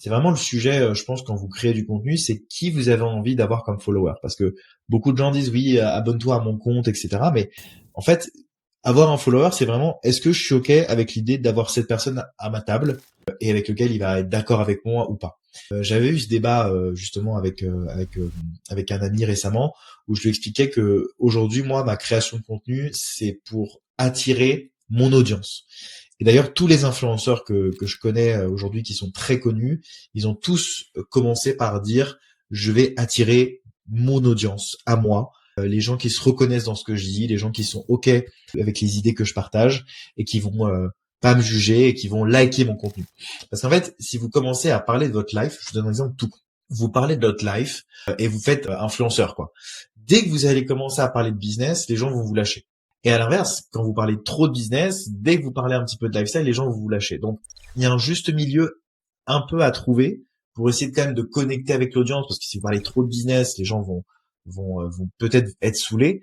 c'est vraiment le sujet, je pense, quand vous créez du contenu, c'est qui vous avez envie d'avoir comme follower. Parce que beaucoup de gens disent oui, abonne-toi à mon compte, etc. Mais en fait, avoir un follower, c'est vraiment est-ce que je suis OK avec l'idée d'avoir cette personne à ma table et avec lequel il va être d'accord avec moi ou pas. J'avais eu ce débat justement avec un ami récemment où je lui expliquais que aujourd'hui, moi, ma création de contenu, c'est pour attirer mon audience. Et d'ailleurs, tous les influenceurs que je connais aujourd'hui qui sont très connus, ils ont tous commencé par dire je vais attirer mon audience à moi, les gens qui se reconnaissent dans ce que je dis, les gens qui sont OK avec les idées que je partage et qui vont pas me juger et qui vont liker mon contenu. Parce qu'en fait, si vous commencez à parler de votre life, je vous donne un exemple tout. Vous parlez de votre life et vous faites influenceur quoi. Dès que vous allez commencer à parler de business, les gens vont vous lâcher. Et à l'inverse, quand vous parlez trop de business, dès que vous parlez un petit peu de lifestyle, les gens vont vous lâcher. Donc, il y a un juste milieu un peu à trouver pour essayer de quand même de connecter avec l'audience, parce que si vous parlez trop de business, les gens vont peut-être être saoulés.